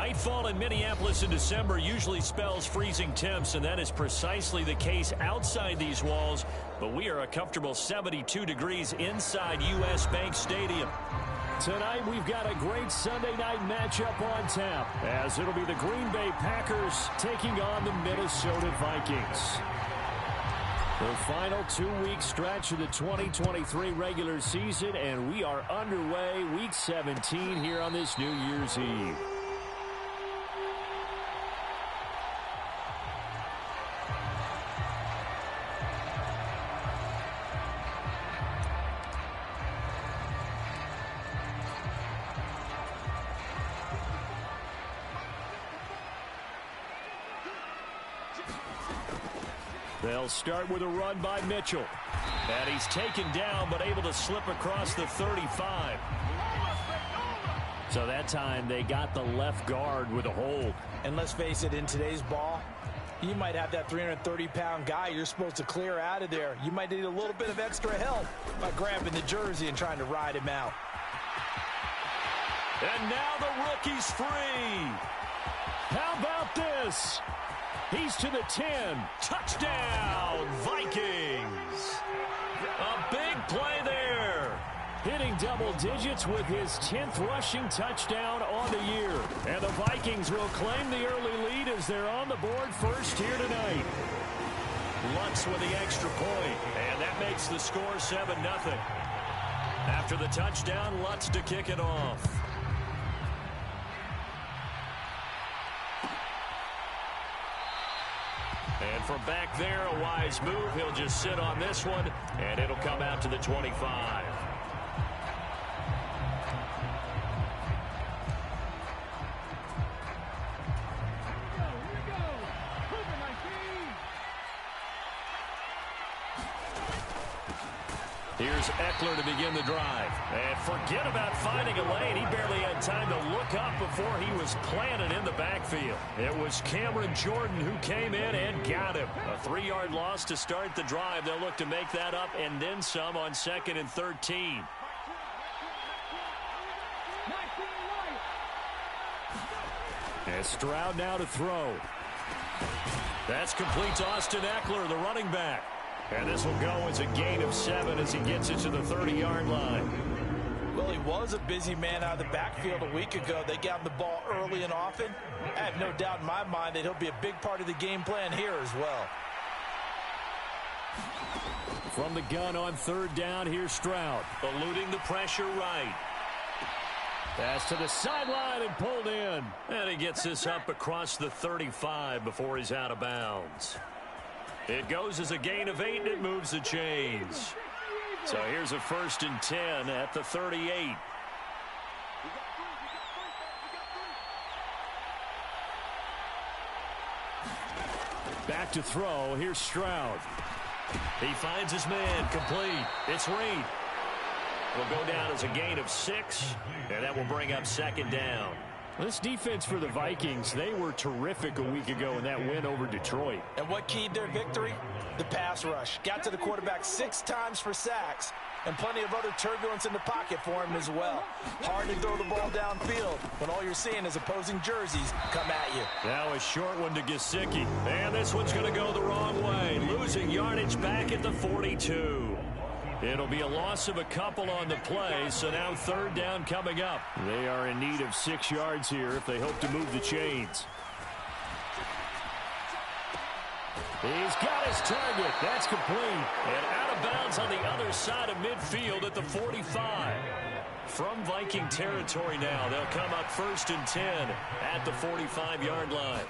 Nightfall in Minneapolis in December usually spells freezing temps, and that is precisely the case outside these walls. But we are a comfortable 72 degrees inside U.S. Bank Stadium. Tonight, we've got a great Sunday night matchup on tap, as it'll be the Green Bay Packers taking on the Minnesota Vikings. The final 2-week stretch of the 2023 regular season, and we are underway Week 17 here on this New Year's Eve. They'll start with a run by Mitchell. And he's taken down, but able to slip across the 35. So that time they got the left guard with a hold. And let's face it, in today's ball, you might have that 330-pound guy you're supposed to clear out of there. You might need a little bit of extra help by grabbing the jersey and trying to ride him out. And now the rookie's free. How about this? He's to the 10. Touchdown, Vikings. A big play there. Hitting double digits with his 10th rushing touchdown on the year. And the Vikings will claim the early lead as they're on the board first here tonight. Lutz with the extra point, and that makes the score 7-0. After the touchdown, Lutz to kick it off. And from back there, a wise move. He'll just sit on this one, and it'll come out to the 25. Here's Eckler to begin the drive. And forget about finding a lane. He barely had time to look up before he was planted in the backfield. It was Cameron Jordan who came in and got him. A 3-yard loss to start the drive. They'll look to make that up and then some on 2nd and 13. And Stroud now to throw. That's complete to Austin Eckler, the running back. And this will go as a gain of 7 as he gets it to the 30-yard line. Well, he was a busy man out of the backfield a week ago. They got him the ball early and often. I have no doubt in my mind that he'll be a big part of the game plan here as well. From the gun on 3rd down, here's Stroud. Eluding the pressure right. Pass to the sideline and pulled in. And he gets this up across the 35 before he's out of bounds. It goes as a gain of 8, and it moves the chains. So here's a 1st and 10 at the 38. Back to throw. Here's Stroud. He finds his man. Complete. It's Reed. Will go down as a gain of 6, and that will bring up 2nd down. This defense for the Vikings, they were terrific a week ago in that win over Detroit. And what keyed their victory? The pass rush. Got to the quarterback 6 times for sacks, and plenty of other turbulence in the pocket for him as well. Hard to throw the ball downfield when all you're seeing is opposing jerseys come at you. Now a short one to Gesicki. And this one's going to go the wrong way. Losing yardage back at the 42. It'll be a loss of a couple on the play, so now 3rd down coming up. They are in need of 6 yards here if they hope to move the chains. He's got his target. That's complete. And out of bounds on the other side of midfield at the 45. From Viking territory now, they'll come up 1st and 10 at the 45-yard line.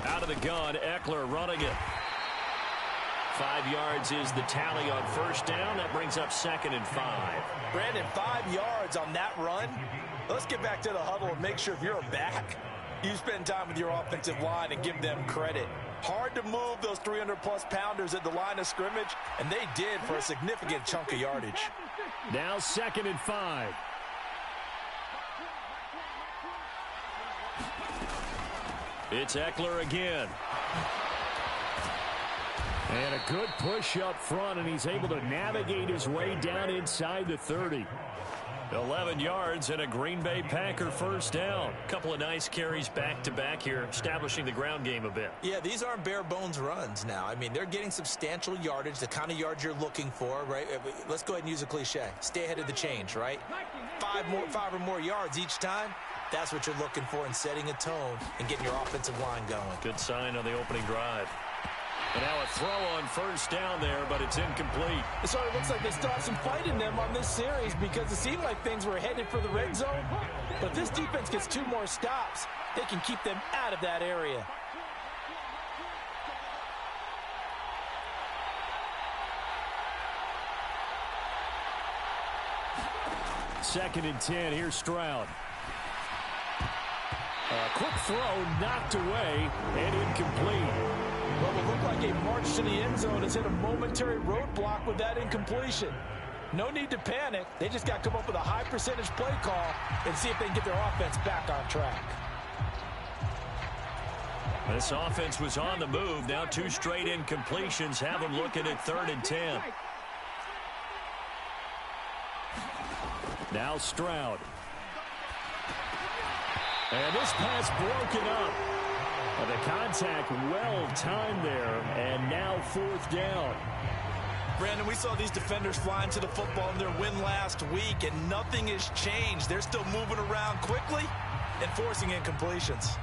Out of the gun, Eckler running it. 5 yards is the tally on 1st down. That brings up 2nd and 5. Brandon, 5 yards on that run. Let's get back to the huddle and make sure if you're a back, you spend time with your offensive line and give them credit. Hard to move those 300-plus pounders at the line of scrimmage, and they did for a significant chunk of yardage. Now 2nd and 5. It's Eckler again. And a good push up front, and he's able to navigate his way down inside the 30. 11 yards and a Green Bay Packer first down. Couple of nice carries back-to-back here, establishing the ground game a bit. Yeah, these aren't bare-bones runs now. I mean, they're getting substantial yardage, the kind of yards you're looking for, right? Let's go ahead and use a cliche. Stay ahead of the change, right? Five or more yards each time. That's what you're looking for in setting a tone and getting your offensive line going. Good sign on the opening drive. And now a throw on first down there, but it's incomplete. It sort of looks like they still have some fight in them on this series because it seemed like things were headed for the red zone. But if this defense gets 2 more stops, they can keep them out of that area. Second and 10. Here's Stroud. A quick throw knocked away and incomplete. What will look like a march to the end zone has hit a momentary roadblock with that incompletion. No need to panic. They just got to come up with a high percentage play call and see if they can get their offense back on track. This offense was on the move. Now 2 straight incompletions have them looking at 3rd and 10. Now Stroud. And this pass broken up. The contact well timed there, and now 4th down. Brandon, we saw these defenders flying to the football in their win last week, and nothing has changed. They're still moving around quickly and forcing incompletions.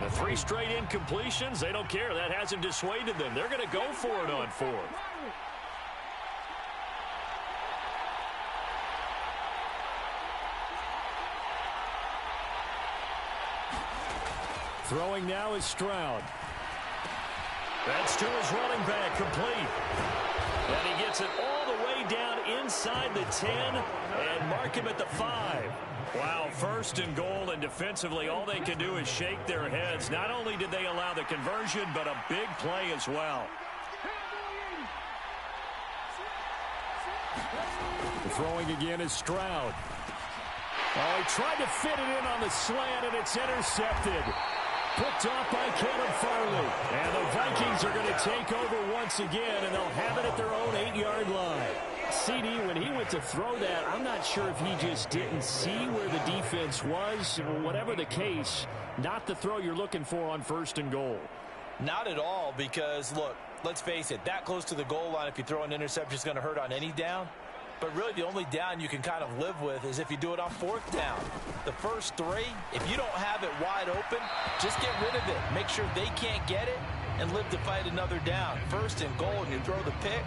The 3 straight incompletions, they don't care. That hasn't dissuaded them. They're going to go for it on 4th. Throwing now is Stroud. That's to his running back, complete. And he gets it all the way down inside the 10 and mark him at the 5. Wow, 1st and goal, and defensively all they can do is shake their heads. Not only did they allow the conversion, but a big play as well. Throwing again is Stroud. Oh, he tried to fit it in on the slant, and it's intercepted. Picked off by Caleb Farley. And the Vikings are going to take over once again, and they'll have it at their own 8-yard line. CD, when he went to throw that, I'm not sure if he just didn't see where the defense was. Whatever the case, not the throw you're looking for on 1st and goal. Not at all, because, look, let's face it, that close to the goal line, if you throw an interception, is going to hurt on any down. But really the only down you can kind of live with is if you do it on 4th down. The first 3, if you don't have it wide open, just get rid of it. Make sure they can't get it and live to fight another down. 1st and goal, and you throw the pick,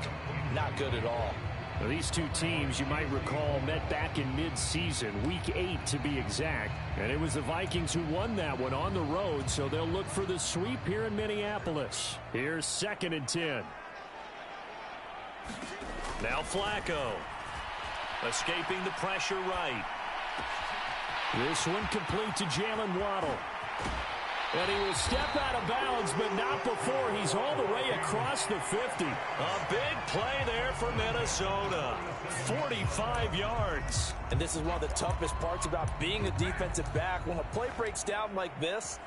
not good at all. Well, these 2 teams, you might recall, met back in mid-season, week 8 to be exact. And it was the Vikings who won that one on the road, so they'll look for the sweep here in Minneapolis. Here's 2nd and 10. Now Flacco. Escaping the pressure right. This one complete to Jalen Waddle. And he will step out of bounds, but not before he's all the way across the 50. A big play there for Minnesota. 45 yards. And this is one of the toughest parts about being a defensive back. When a play breaks down like this,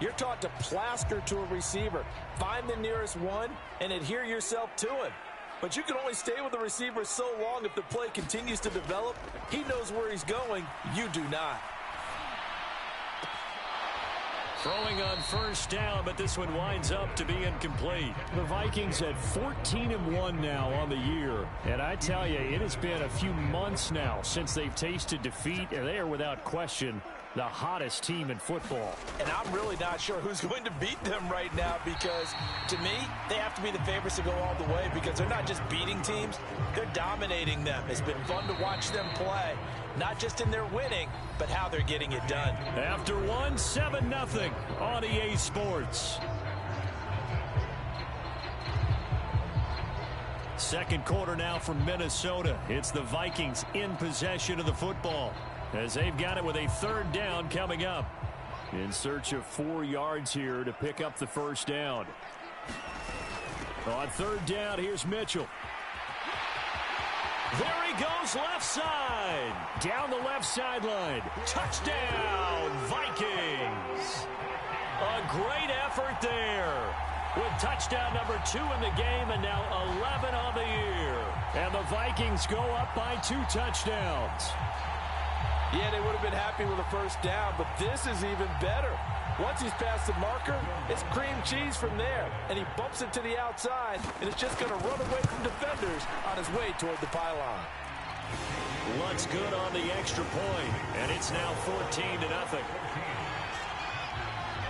you're taught to plaster to a receiver. Find the nearest one and adhere yourself to him. But you can only stay with the receiver so long if the play continues to develop. He knows where he's going. You do not. Throwing on 1st down, but this one winds up to be incomplete. The Vikings at 14-1 now on the year. And I tell you, it has been a few months now since they've tasted defeat, and they are without question the hottest team in football. And I'm really not sure who's going to beat them right now, because to me, they have to be the favorites to go all the way, because they're not just beating teams, they're dominating them. It's been fun to watch them play, not just in their winning, but how they're getting it done. After 7-0 on EA Sports. Second quarter now from Minnesota. It's the Vikings in possession of the football, as they've got it with a 3rd down coming up. In search of 4 yards here to pick up the 1st down. On 3rd down, here's Mitchell. There he goes, left side. Down the left sideline. Touchdown, Vikings. A great effort there. with touchdown number 2 in the game and now 11 on the year. And the Vikings go up by 2 touchdowns. Yeah, they would have been happy with a first down, but this is even better. Once he's past the marker, it's cream cheese from there. And he bumps it to the outside, and it's just going to run away from defenders on his way toward the pylon. Lutz good on the extra point, and it's now 14-0.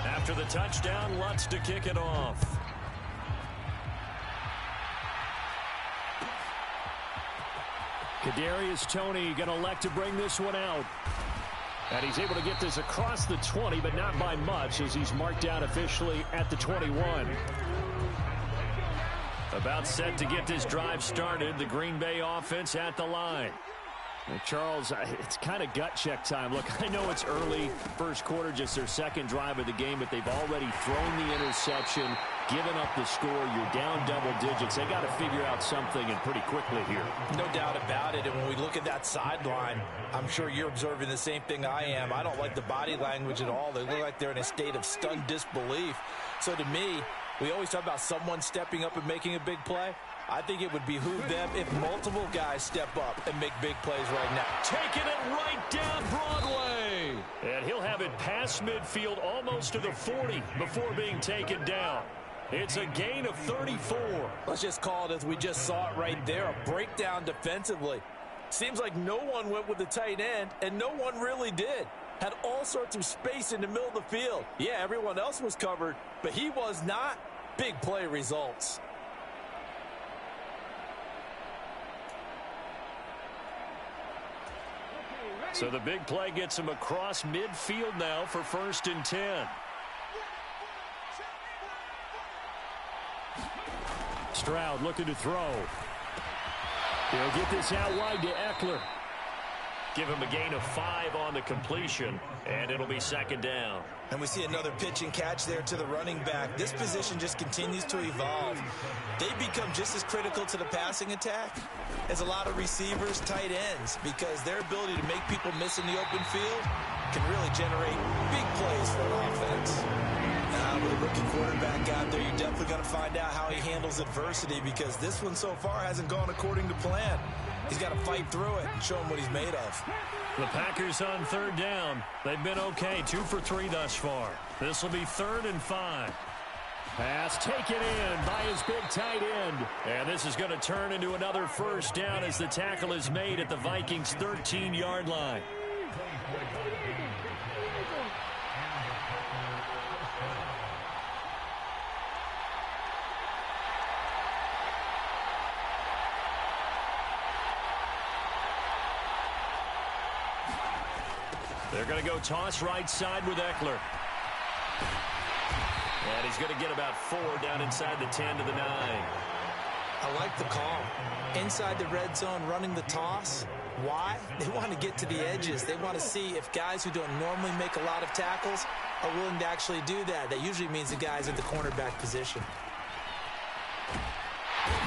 After the touchdown, Lutz to kick it off. Kadarius Toney going to elect to bring this one out. And he's able to get this across the 20, but not by much, as he's marked down officially at the 21. About set to get this drive started, the Green Bay offense at the line. Charles, it's kind of gut check time. Look, I know it's early, first quarter, just their second drive of the game, but they've already thrown the interception, given up the score. You're down double digits. They got to figure out something, and pretty quickly here. No doubt about it. And when we look at that sideline, I'm sure you're observing the same thing I am. I don't like the body language at all. They look like they're in a state of stunned disbelief. So to me, we always talk about someone stepping up and making a big play. I think it would behoove them if multiple guys step up and make big plays right now. Taking it right down Broadway. And he'll have it past midfield almost to the 40 before being taken down. It's a gain of 34. Let's just call it as we just saw it right there, a breakdown defensively. Seems like no one went with the tight end, and no one really did. Had all sorts of space in the middle of the field. Yeah, everyone else was covered, but he was not. Big play results. So the big play gets him across midfield now for 1st and 10. Stroud looking to throw. He'll get this out wide to Eckler. Give him a gain of 5 on the completion, and it'll be 2nd down. And we see another pitch and catch there to the running back. This position just continues to evolve. They become just as critical to the passing attack as a lot of receivers, tight ends, because their ability to make people miss in the open field can really generate big plays for an offense. With a rookie quarterback out there, you're definitely going to find out how he handles adversity, because this one so far hasn't gone according to plan. He's got to fight through it and show him what he's made of. The Packers on 3rd down. They've been okay, 2 for 3 thus far. This will be 3rd and 5. Pass taken in by his big tight end. And this is going to turn into another 1st down as the tackle is made at the Vikings' 13-yard line. They're going to go toss right side with Eckler. And he's going to get about 4 down inside the 10 to the 9. I like the call. Inside the red zone, running the toss. Why? They want to get to the edges. They want to see if guys who don't normally make a lot of tackles are willing to actually do that. That usually means the guys at the cornerback position.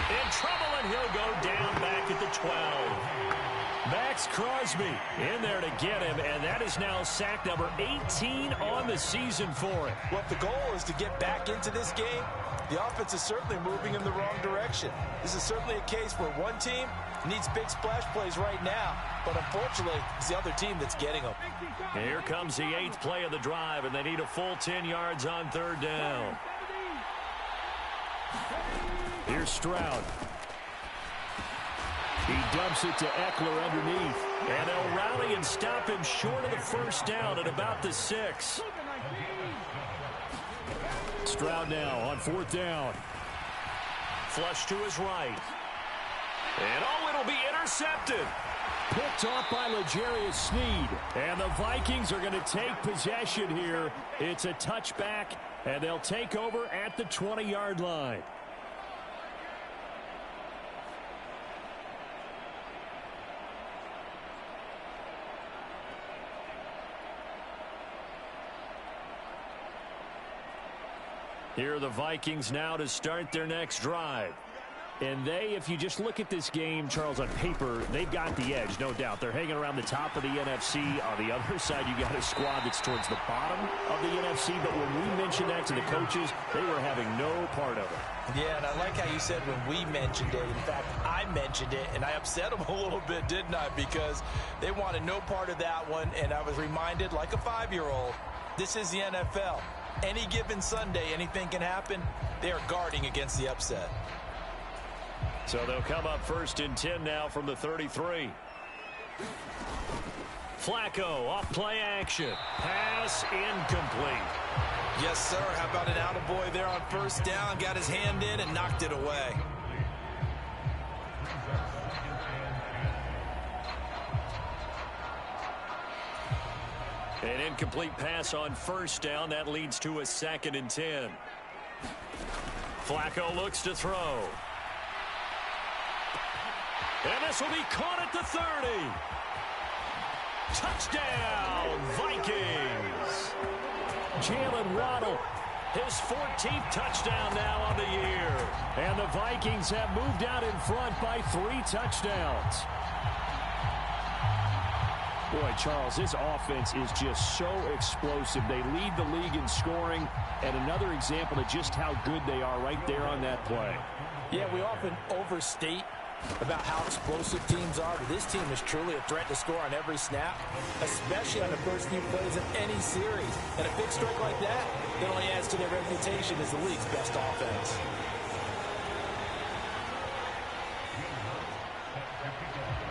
In trouble, and he'll go down back at the 12. Maxx Crosby in there to get him, and that is now sack number 18 on the season for him. Well, if the goal is to get back into this game, the offense is certainly moving in the wrong direction. This is certainly a case where one team needs big splash plays right now, but unfortunately, it's the other team that's getting them. Here comes the 8th play of the drive, and they need a full 10 yards on 3rd down. Here's Stroud. He dumps it to Eckler underneath. And they'll rally and stop him short of the 1st down at about the 6. Stroud now on 4th down. Flush to his right. And it'll be intercepted. Picked off by L'Jarius Sneed. And the Vikings are going to take possession here. It's a touchback, and they'll take over at the 20-yard line. Here are the Vikings now to start their next drive. And they, if you just look at this game, Charles, on paper, they've got the edge, no doubt. They're hanging around the top of the NFC. On the other side, you got a squad that's towards the bottom of the NFC. But when we mentioned that to the coaches, they were having no part of it. Yeah, and I like how you said when we mentioned it. In fact, I mentioned it, and I upset them a little bit, didn't I? Because they wanted no part of that one, and I was reminded, like a 5-year-old, this is the NFL. Any given Sunday, anything can happen. They are guarding against the upset. So they'll come up 1st and 10 now from the 33. Flacco off play action. Pass incomplete. Yes, sir. How about an attaboy there on 1st down? Got his hand in and knocked it away. An incomplete pass on 1st down. That leads to a 2nd and 10. Flacco looks to throw. And this will be caught at the 30. Touchdown, Vikings. Jalen Waddle, his 14th touchdown now on the year. And the Vikings have moved out in front by 3 touchdowns. Boy, Charles, this offense is just so explosive. They lead the league in scoring, and another example of just how good they are right there on that play. Yeah, we often overstate about how explosive teams are, but this team is truly a threat to score on every snap, especially on the first few plays of any series. And a big strike like that only adds to their reputation as the league's best offense.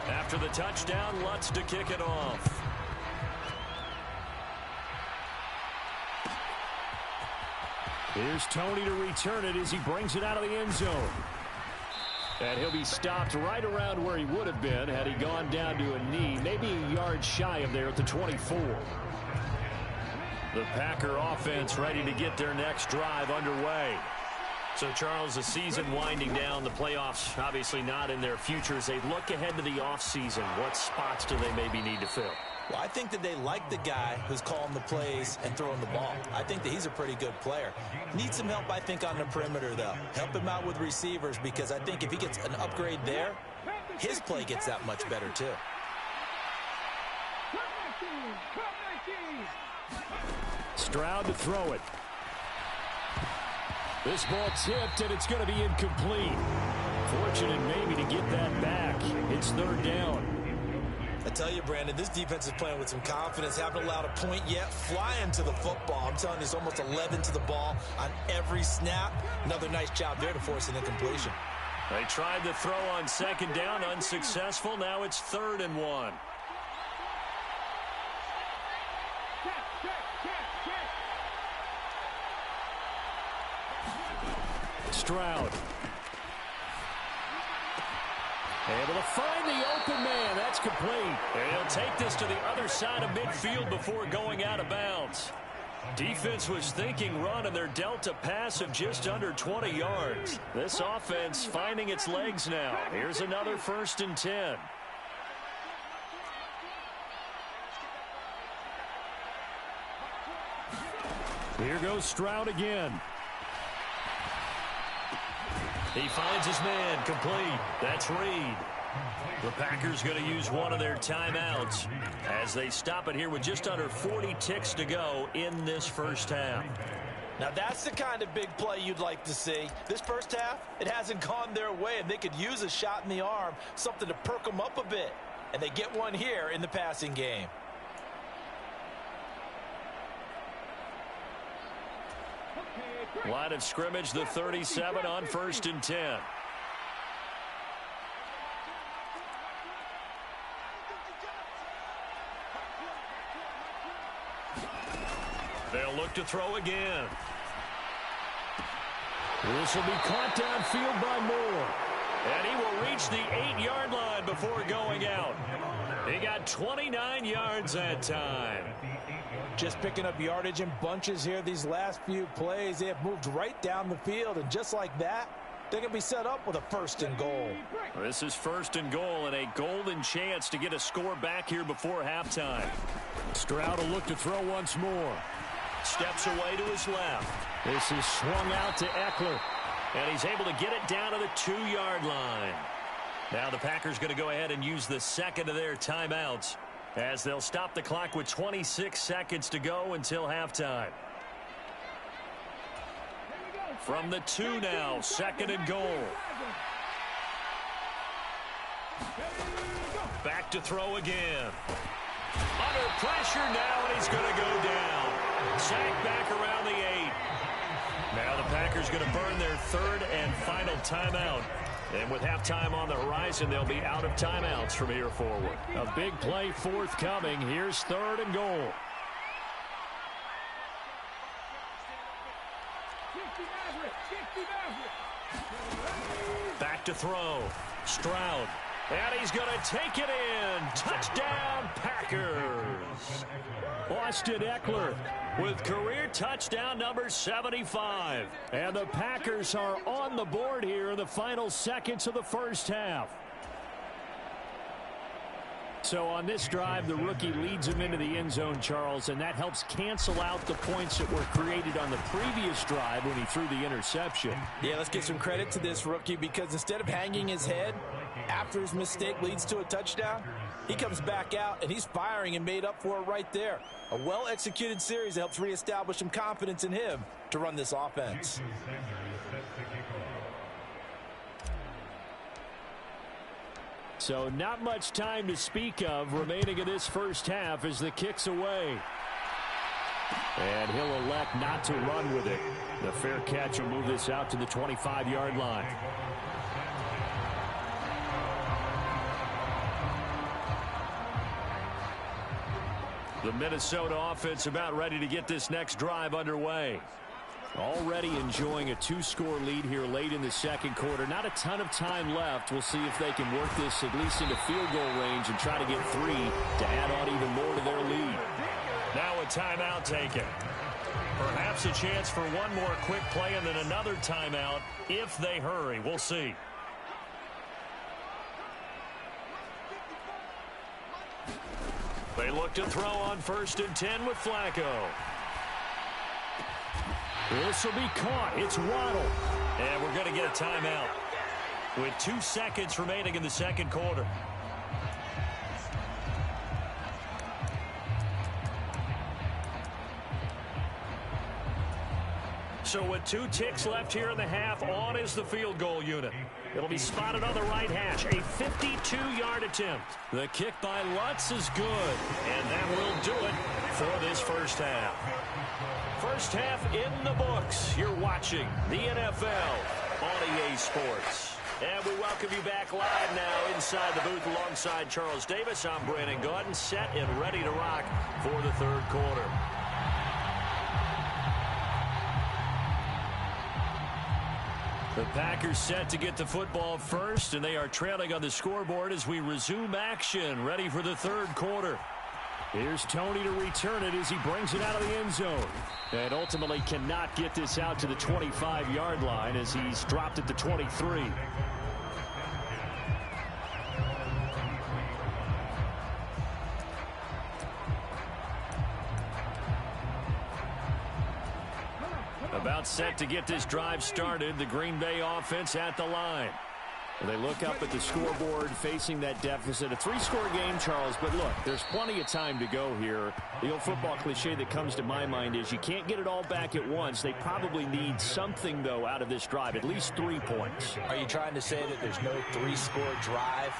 After the touchdown, Lutz to kick it off. Here's Tony to return it as he brings it out of the end zone. And he'll be stopped right around where he would have been had he gone down to a knee, maybe a yard shy of there at the 24. The Packer offense ready to get their next drive underway. So, Charles, the season winding down, the playoffs obviously not in their future. As they look ahead to the offseason, what spots do they maybe need to fill? Well, I think that they like the guy who's calling the plays and throwing the ball. I think that he's a pretty good player. Needs some help, I think, on the perimeter, though. Help him out with receivers, because I think if he gets an upgrade there, his play gets that much better, too. Stroud to throw it. This ball tipped, and it's going to be incomplete. Fortunate maybe to get that back. It's 3rd down. I tell you, Brandon, this defense is playing with some confidence. Haven't allowed a point yet. Flying to the football. I'm telling you, it's almost 11 to the ball on every snap. Another nice job there to force an incompletion. They tried to throw on 2nd down, unsuccessful. Now it's 3rd and 1. Stroud. Able to find the open man. That's complete. And he'll take this to the other side of midfield before going out of bounds. Defense was thinking run, and they're dealt a pass of just under 20 yards. This offense finding its legs now. Here's another 1st and 10. Here goes Stroud again. He finds his man, complete. That's Reed. The Packers going to use one of their timeouts as they stop it here with just under 40 ticks to go in this 1st half. Now, that's the kind of big play you'd like to see. This 1st half, it hasn't gone their way, and they could use a shot in the arm, something to perk them up a bit. And they get one here in the passing game. Line of scrimmage, the 37 on 1st and 10. They'll look to throw again. This will be caught downfield by Moore. And he will reach the 8-yard line before going out. He got 29 yards that time. Just picking up yardage in bunches here these last few plays. They have moved right down the field, and just like that, they're going to be set up with a 1st and goal. This is 1st and goal and a golden chance to get a score back here before halftime. Stroud will look to throw once more. Steps away to his left. This is swung out to Eckler. And he's able to get it down to the 2-yard line. Now the Packers going to go ahead and use the second of their timeouts as they'll stop the clock with 26 seconds to go until halftime. From the 2 now, 2nd and goal. Back to throw again. Under pressure now, and he's going to go down. Sacked back around the 8. Now the Packers going to burn their 3rd and final timeout. And with halftime on the horizon, they'll be out of timeouts from here forward. A big play forthcoming. Here's 3rd and goal. Back to throw. Stroud. And he's going to take it in. Touchdown, Packers. Austin Eckler with career touchdown number 75. And the Packers are on the board here in the final seconds of the first half. So on this drive, the rookie leads him into the end zone, Charles, and that helps cancel out the points that were created on the previous drive when he threw the interception. Yeah, let's give some credit to this rookie because instead of hanging his head after his mistake leads to a touchdown, he comes back out and he's firing and made up for it right there. A well-executed series that helps reestablish some confidence in him to run this offense. So not much time to speak of remaining in this first half as the kick's away. And he'll elect not to run with it. The fair catch will move this out to the 25-yard line. The Minnesota offense about ready to get this next drive underway. Already enjoying a 2-score lead here late in the second quarter. Not a ton of time left. We'll see if they can work this at least into field goal range and try to get 3 to add on even more to their lead. Now a timeout taken. Perhaps a chance for one more quick play and then another timeout if they hurry. We'll see. They look to throw on 1st and 10 with Flacco. This will be caught. It's Waddle. And we're going to get a timeout with 2 seconds remaining in the second quarter. So with 2 ticks left here in the half, on is the field goal unit. It'll be spotted on the right hash. A 52-yard attempt. The kick by Lutz is good. And that will do it for this first half. First half in the books. You're watching the NFL on EA Sports. And we welcome you back live now inside the booth alongside Charles Davis. I'm Brandon Gaudin, set and ready to rock for the third quarter. The Packers set to get the football first, and they are trailing on the scoreboard as we resume action, ready for the third quarter. Here's Tony to return it as he brings it out of the end zone. And ultimately cannot get this out to the 25-yard line as he's dropped at the 23. About set to get this drive started. The Green Bay offense at the line. They look up at the scoreboard facing that deficit. A 3-score game, Charles, but look, there's plenty of time to go here. The old football cliche that comes to my mind is you can't get it all back at once. They probably need something, though, out of this drive, at least 3 points. Are you trying to say that there's no 3-score drive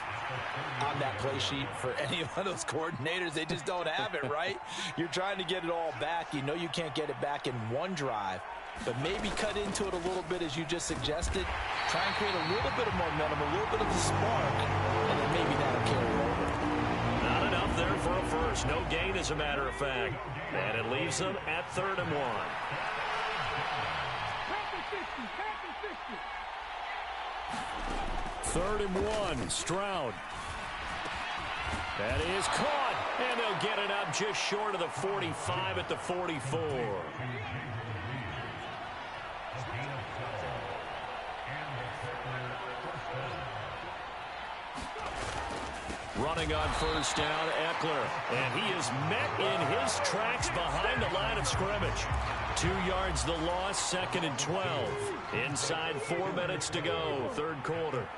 on that play sheet for any of those coordinators? They just don't have it, right? You're trying to get it all back. You know you can't get it back in one drive. But maybe cut into it a little bit as you just suggested. Try and create a little bit of momentum, a little bit of a spark, and then maybe that'll carry over. Not enough there for a first. No gain, as a matter of fact. And it leaves them at 3rd and 1. Third and 1, Stroud. That is caught, and they'll get it up just short of the 45 at the 44. Running on first down, Eckler. And he is met in his tracks behind the line of scrimmage. 2 yards the loss, 2nd and 12. Inside 4 minutes to go, third quarter.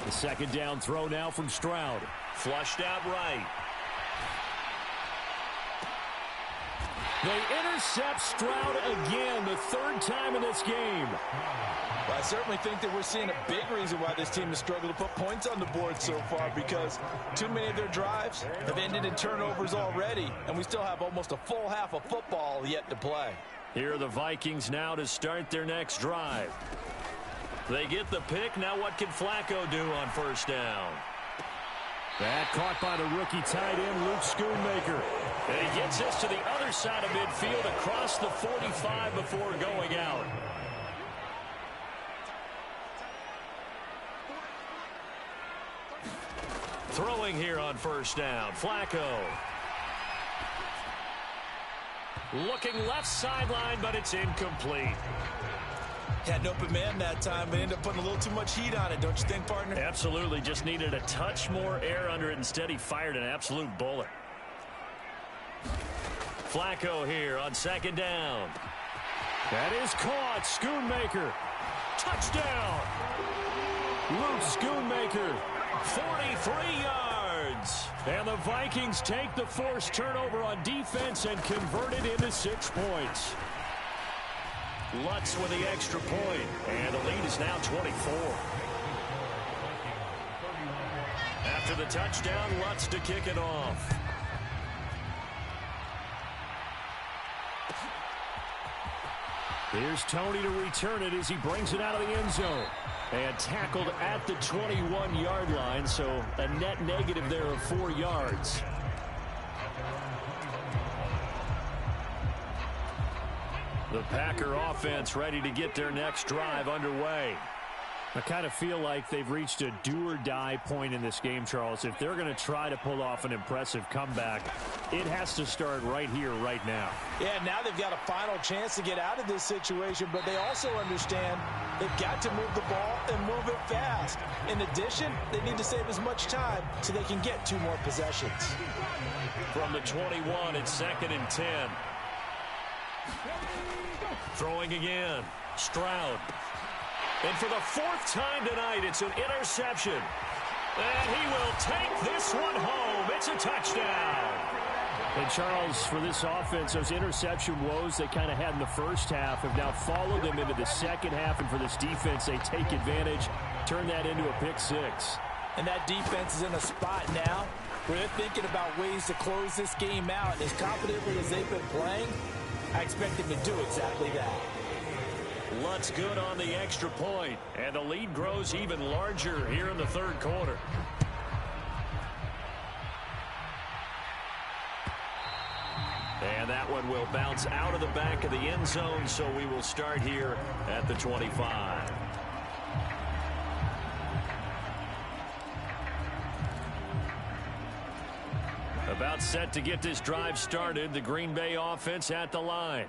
The second down throw now from Stroud. Flushed out right. They intercept Stroud again, the 3rd time in this game. Well, I certainly think that we're seeing a big reason why this team has struggled to put points on the board so far, because too many of their drives have ended in turnovers already, and we still have almost a full half of football yet to play. Here are the Vikings now to start their next drive. They get the pick. Now what can Flacco do on first down? That caught by the rookie tight end, Luke Schoonmaker. And he gets this to the other side of midfield across the 45 before going out. Throwing here on first down, Flacco. Looking left sideline, but it's incomplete. Had an open man that time, but ended up putting a little too much heat on it, don't you think, partner? Absolutely. Just needed a touch more air under it. Instead, he fired an absolute bullet. Flacco here on second down. That is caught. Schoonmaker. Touchdown. Luke Schoonmaker. 43 yards. And the Vikings take the forced turnover on defense and convert it into 6 points. Lutz with the extra point, and the lead is now 24. After the touchdown, Lutz to kick it off. Here's Tony to return it as he brings it out of the end zone. And tackled at the 21-yard line, so a net negative there of 4 yards. The Packer offense ready to get their next drive underway. I kind of feel like they've reached a do-or-die point in this game, Charles. If they're going to try to pull off an impressive comeback, it has to start right here, right now. Yeah, now they've got a final chance to get out of this situation, but they also understand they've got to move the ball and move it fast. In addition, they need to save as much time so they can get 2 more possessions. From the 21, it's 2nd and 10. Throwing again, Stroud. And for the 4th time tonight, it's an interception. And he will take this one home. It's a touchdown. And Charles, for this offense, those interception woes they kind of had in the first half have now followed them into the second half. And for this defense, they take advantage, turn that into a pick 6. And that defense is in a spot now where they're thinking about ways to close this game out. As confidently as they've been playing, I expect them to do exactly that. Lutz good on the extra point, and the lead grows even larger here in the third quarter. And that one will bounce out of the back of the end zone, so we will start here at the 25. About set to get this drive started, the Green Bay offense at the line.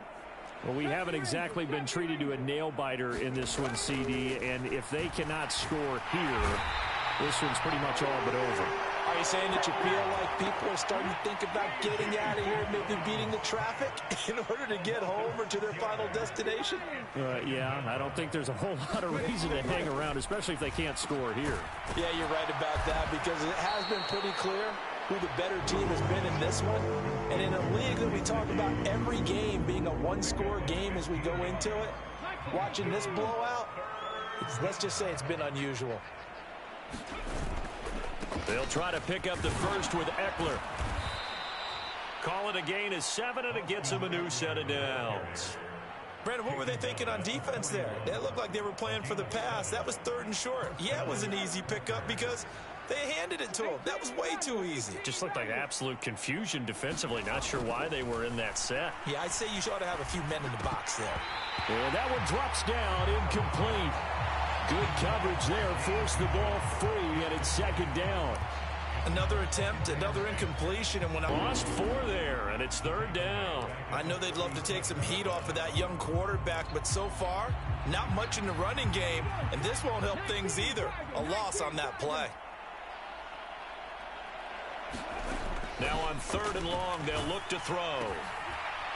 Well, we haven't exactly been treated to a nail-biter in this one, CD, and if they cannot score here, this one's pretty much all but over. Are you saying that you feel like people are starting to think about getting out of here, maybe beating the traffic in order to get home or to their final destination? Yeah, I don't think there's a whole lot of reason to hang around, especially if they can't score here. Yeah, you're right about that, because it has been pretty clear who the better team has been in this one. And in a league that we talk about every game being a one-score game as we go into it, watching this blowout, let's just say it's been unusual. They'll try to pick up the first with Eckler. Call it a gain of 7, and it gets him a new set of downs. Brandon, what were they thinking on defense there? They looked like they were playing for the pass. That was 3rd and short. Yeah, it was an easy pickup because they handed it to him. That was way too easy. Just looked like absolute confusion defensively. Not sure why they were in that set. Yeah, I'd say you ought to have a few men in the box there. And that one drops down, incomplete. Good coverage there, forced the ball free, and it's 2nd down. Another attempt, another incompletion, and when I lost 4 there, and it's 3rd down. I know they'd love to take some heat off of that young quarterback, but so far, not much in the running game, and this won't help things either. A loss on that play. Now on 3rd and long, they'll look to throw.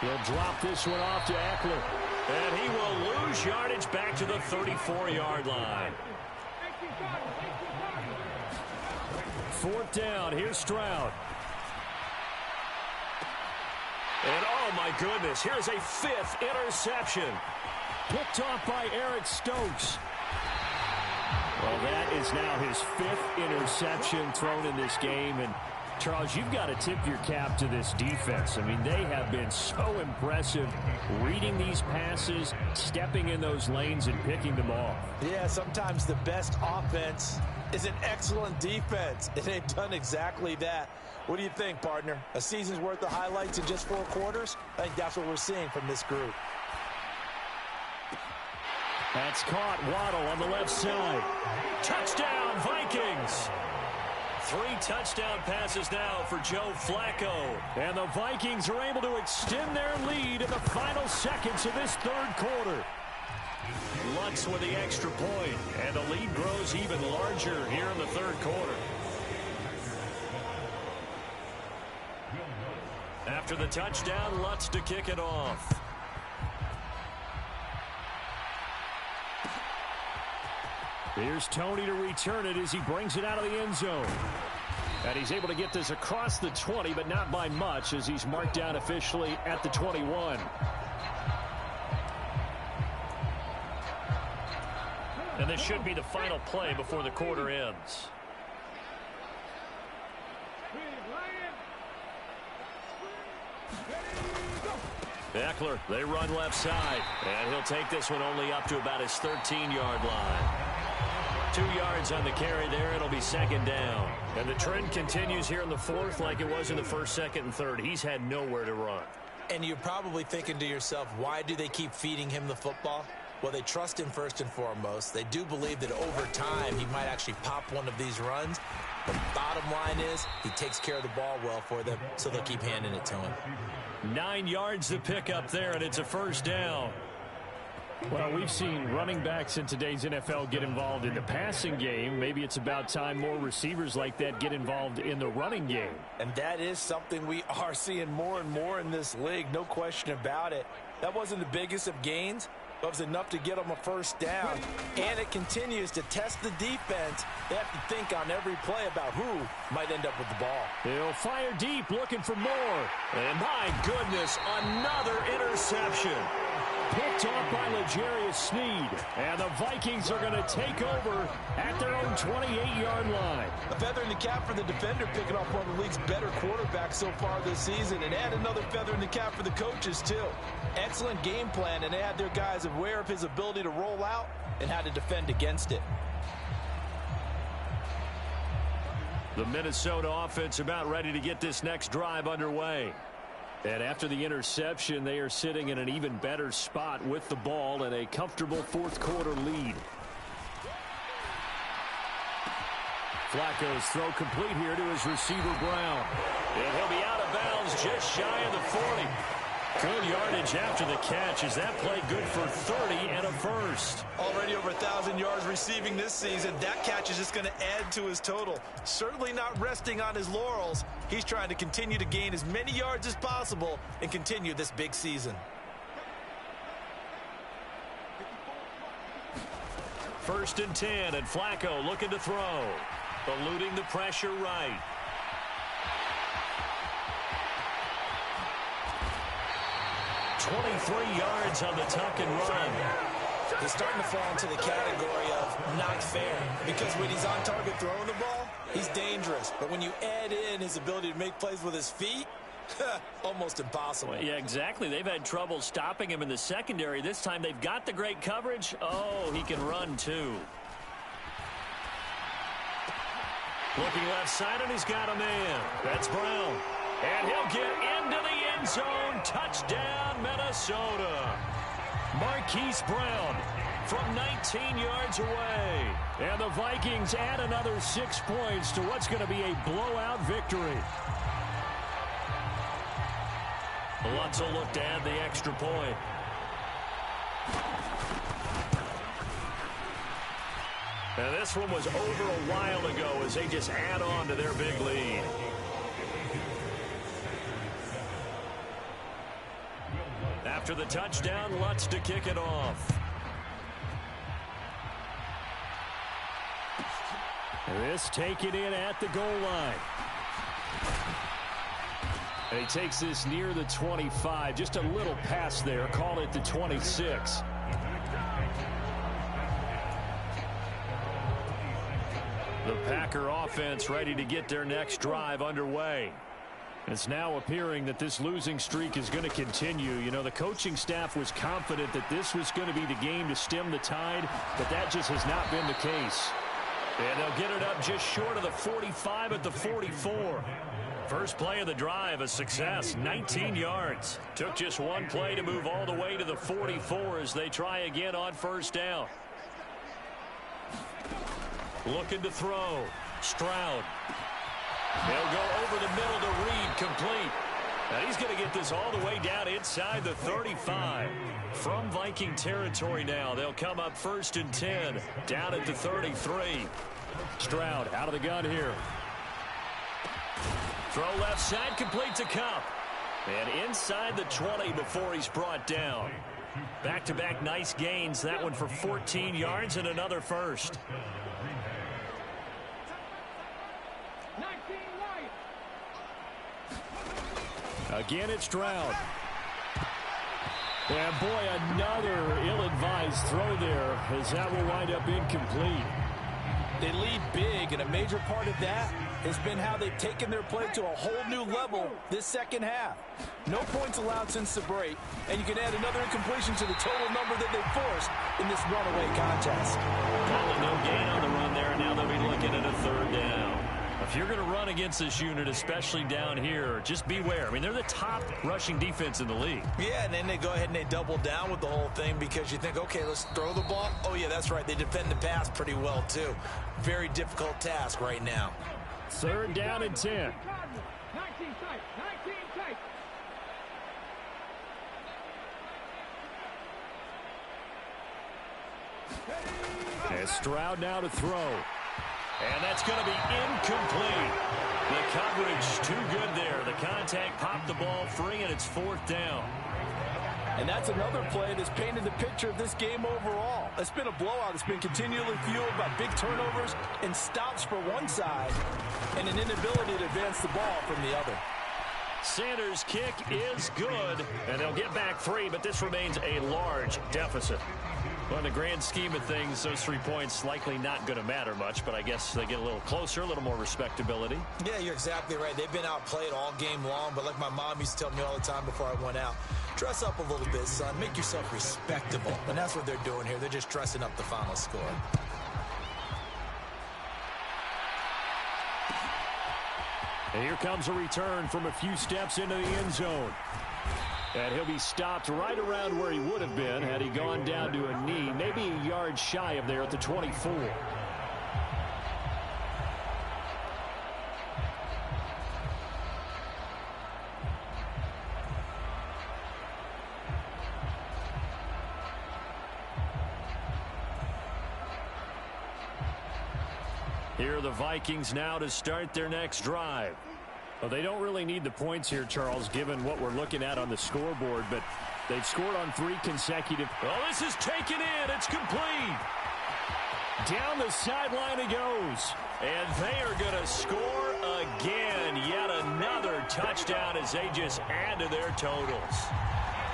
He'll drop this one off to Eckler. And he will lose yardage back to the 34-yard line. 4th down. Here's Stroud. And oh my goodness, here's a 5th interception. Picked off by Eric Stokes. Well, that is now his 5th interception thrown in this game. And Charles, you've got to tip your cap to this defense. I mean, they have been so impressive reading these passes, stepping in those lanes, and picking them off. Yeah, sometimes the best offense is an excellent defense, and they've done exactly that. What do you think, partner? A season's worth of highlights in just 4 quarters? I think that's what we're seeing from this group. That's caught. Waddle on the left side. Touchdown, Vikings! 3 touchdown passes now for Joe Flacco. And the Vikings are able to extend their lead in the final seconds of this 3rd quarter. Lutz with the extra point, and the lead grows even larger here in the 3rd quarter. After the touchdown, Lutz to kick it off. Here's Tony to return it as he brings it out of the end zone. And he's able to get this across the 20, but not by much, as he's marked down officially at the 21. And this should be the final play before the quarter ends. Eckler, they run left side. And he'll take this one only up to about his 13-yard line. 2 yards on the carry there. It'll be 2nd down. And the trend continues here in the 4th like it was in the 1st, 2nd, and 3rd. He's had nowhere to run. And you're probably thinking to yourself, why do they keep feeding him the football? Well, they trust him first and foremost. They do believe that over time he might actually pop one of these runs. The bottom line is he takes care of the ball well for them, so they'll keep handing it to him. 9 yards to pick up there, and it's a 1st down. Well, we've seen running backs in today's NFL get involved in the passing game. Maybe it's about time more receivers like that get involved in the running game. And that is something we are seeing more and more in this league, no question about it. That wasn't the biggest of gains, but it was enough to get them a 1st down. And it continues to test the defense. They have to think on every play about who might end up with the ball. They'll fire deep, looking for more. And my goodness, another interception. Picked off by L'Jarius Sneed. And the Vikings are going to take over at their own 28-yard line. A feather in the cap for the defender, picking off one of the league's better quarterbacks so far this season. And add another feather in the cap for the coaches, too. Excellent game plan, and they had their guys aware of his ability to roll out and how to defend against it. The Minnesota offense about ready to get this next drive underway. And after the interception, they are sitting in an even better spot with the ball and a comfortable 4th quarter lead. Flacco's throw complete here to his receiver, Brown. And he'll be out of bounds just shy of the 40. Good yardage after the catch. Is that play good for 30 and a 1st? Already over 1,000 yards receiving this season. That catch is just going to add to his total. Certainly not resting on his laurels. He's trying to continue to gain as many yards as possible and continue this big season. 1st and 10, and Flacco looking to throw. Eluding the pressure right. .23 yards on the tuck and run. He's starting to fall into the category of not fair, because when he's on target throwing the ball, he's dangerous. But when you add in his ability to make plays with his feet, almost impossible. Well, yeah, exactly. They've had trouble stopping him in the secondary. This time they've got the great coverage. Oh, he can run too. Looking left side, and he's got a man. That's Brown. And he'll get into the end zone. Touchdown, Minnesota. Marquise Brown from 19 yards away. And the Vikings add another 6 points to what's going to be a blowout victory. Lutz will look to add the extra point. And this one was over a while ago as they just add on to their big lead. After the touchdown, Lutz to kick it off. This taken in at the goal line. And he takes this near the 25. Just a little pass there. Call it the 26. The Packer offense ready to get their next drive underway. It's now appearing that this losing streak is going to continue. You know, the coaching staff was confident that this was going to be the game to stem the tide, but that just has not been the case. And they'll get it up just short of the 45 at the 44. First play of the drive, a success, 19 yards. Took just one play to move all the way to the 44 as they try again on first down. Looking to throw. Stroud. They'll go over the middle to Reed, complete. Now he's going to get this all the way down inside the 35. From Viking territory now, they'll come up 1st and 10, down at the 33. Stroud out of the gun here. Throw left side, complete to Kupp. And inside the 20 before he's brought down. Back-to-back nice gains, that one for 14 yards and another first. Again, it's Stroud. And boy, another ill-advised throw there as that will wind up incomplete. They lead big, and a major part of that has been how they've taken their play to a whole new level this second half. No points allowed since the break, and you can add another incompletion to the total number that they forced in this runaway contest. Calling no gain on the run there, and now they'll be looking at a 3rd down. If you're going to run against this unit, especially down here, just beware. I mean, they're the top rushing defense in the league. Yeah, and then they go ahead and they double down with the whole thing because you think, okay, let's throw the ball. Oh, yeah, that's right. They defend the pass pretty well, too. Very difficult task right now. 3rd down and 10. And Stroud now to throw. And that's going to be incomplete. The coverage too good there. The contact popped the ball free, and it's 4th down. And that's another play that's painted the picture of this game overall. It's been a blowout. It's been continually fueled by big turnovers and stops for one side and an inability to advance the ball from the other. Sanders' kick is good, and they'll get back 3, but this remains a large deficit. Well, in the grand scheme of things, those 3 points likely not going to matter much, but I guess they get a little closer, a little more respectability. Yeah, you're exactly right. They've been outplayed all game long, but like my mom used to tell me all the time before I went out, dress up a little bit, son. Make yourself respectable. And that's what they're doing here. They're just dressing up the final score. And here comes a return from a few steps into the end zone. And he'll be stopped right around where he would have been had he gone down to a knee, maybe a yard shy of there at the 24. Here are the Vikings now to start their next drive. Well, they don't really need the points here, Charles, given what we're looking at on the scoreboard, but they've scored on 3 consecutive. Oh, this is taken in. It's complete. Down the sideline it goes. And they are going to score again. Yet another touchdown as they just add to their totals.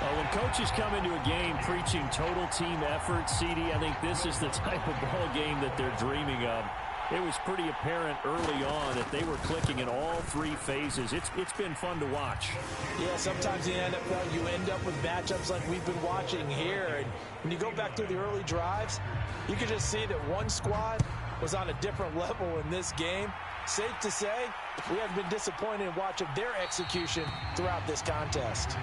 Well, when coaches come into a game preaching total team effort, CD, I think this is the type of ball game that they're dreaming of. It was pretty apparent early on that they were clicking in all 3 phases. It's been fun to watch. Yeah, sometimes in the NFL you end up with matchups like we've been watching here. And when you go back through the early drives, you can just see that one squad was on a different level in this game. Safe to say, we have been disappointed in watching their execution throughout this contest.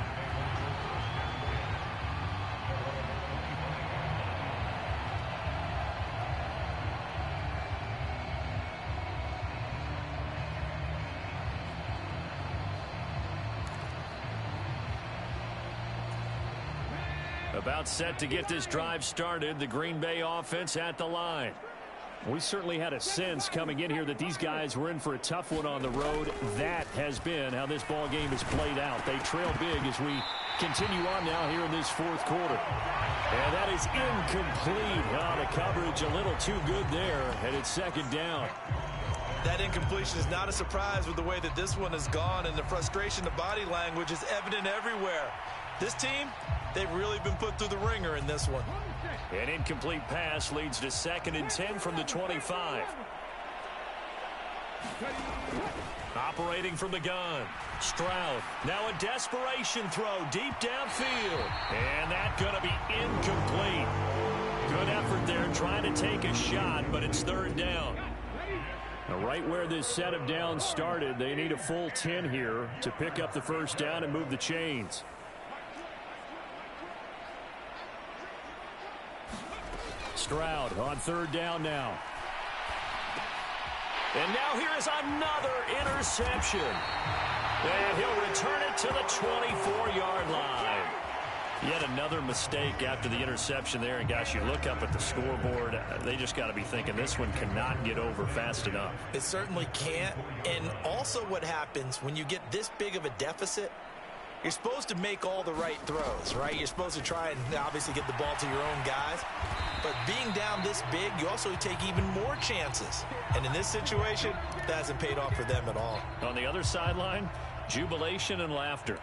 About set to get this drive started. The Green Bay offense at the line. We certainly had a sense coming in here that these guys were in for a tough one on the road. That has been how this ball game has played out. They trail big as we continue on now here in this fourth quarter. And that is incomplete. The coverage a little too good there, and it's second down. That incompletion is not a surprise with the way that this one has gone, and the frustration, the body language is evident everywhere. This team, they've really been put through the ringer in this one. An incomplete pass leads to 2nd and 10 from the 25. Operating from the gun. Stroud. Now a desperation throw deep downfield. And that's going to be incomplete. Good effort there trying to take a shot, but it's 3rd down. Right where this set of downs started, they need a full 10 here to pick up the first down and move the chains. Stroud on 3rd down now. And now here is another interception. And he'll return it to the 24-yard line. Yet another mistake after the interception there. And, gosh, you look up at the scoreboard. They just got to be thinking this one cannot get over fast enough. It certainly can't. And also what happens when you get this big of a deficit, you're supposed to make all the right throws, right? You're supposed to try and obviously get the ball to your own guys. But being down this big, you also take even more chances. And in this situation, that hasn't paid off for them at all. On the other sideline, jubilation and laughter.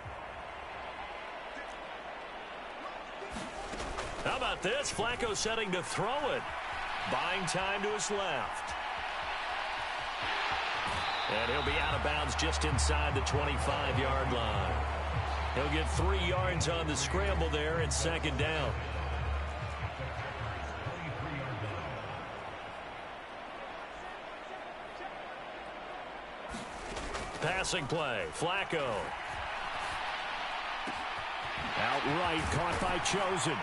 How about this? Flacco setting to throw it. Buying time to his left. And he'll be out of bounds just inside the 25-yard line. He'll get 3 yards on the scramble there at 2nd down. Passing play. Flacco. Outright caught by Chosen.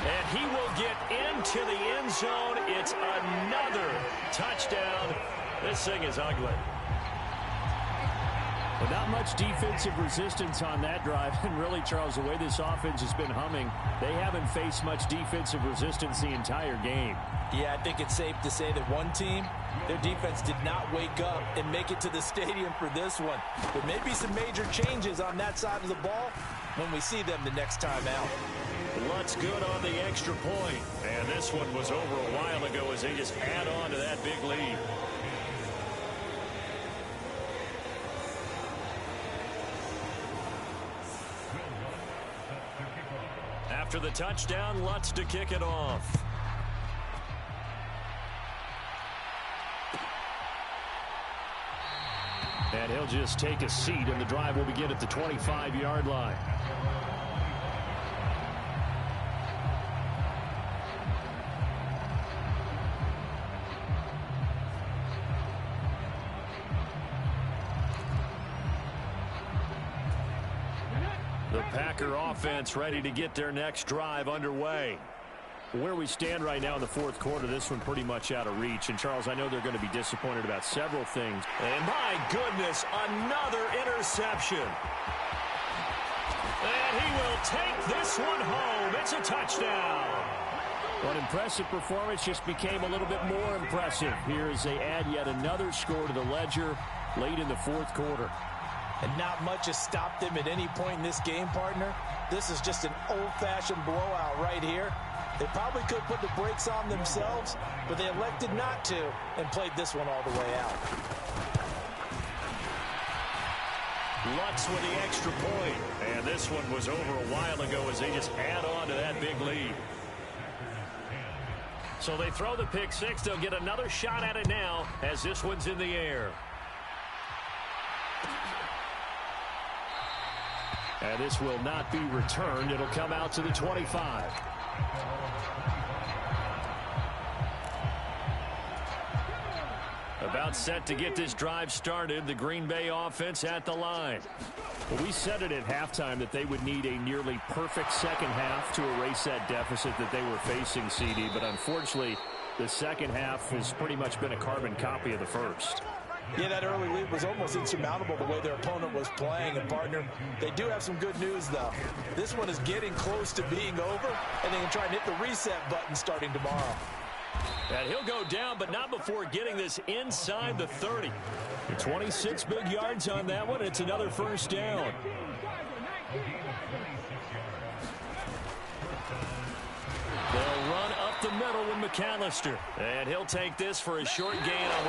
And he will get into the end zone. It's another touchdown. This thing is ugly. But not much defensive resistance on that drive. And really, Charles, the way this offense has been humming, they haven't faced much defensive resistance the entire game. Yeah, I think it's safe to say that one team, their defense did not wake up and make it to the stadium for this one. But maybe some major changes on that side of the ball when we see them the next time out. Lutz good on the extra point. And this one was over a while ago as they just add on to that big lead. After the touchdown, Lutz to kick it off. And he'll just take a seat, and the drive will begin at the 25-yard line. The Packer offense ready to get their next drive underway. Where we stand right now in the fourth quarter, this one pretty much out of reach. And, Charles, I know they're going to be disappointed about several things. And, my goodness, another interception. And he will take this one home. It's a touchdown. An impressive performance just became a little bit more impressive here as they add yet another score to the ledger late in the fourth quarter. And not much has stopped them at any point in this game, partner. This is just an old-fashioned blowout right here. They probably could put the brakes on themselves, but they elected not to and played this one all the way out. Lutz with the extra point. And this one was over a while ago as they just add on to that big lead. So they throw the pick six. They'll get another shot at it now as this one's in the air. And this will not be returned. It'll come out to the 25. About set to get this drive started. The Green Bay offense at the line. Well, we said it at halftime that they would need a nearly perfect second half to erase that deficit that they were facing, CD. But unfortunately, the second half has pretty much been a carbon copy of the first. Yeah, that early lead was almost insurmountable the way their opponent was playing. And, partner, they do have some good news, though. This one is getting close to being over, and they can try and hit the reset button starting tomorrow. And he'll go down, but not before getting this inside the 30. 26 big yards on that one. It's another first down. They'll run up the middle with McAllister. And he'll take this for a short gain on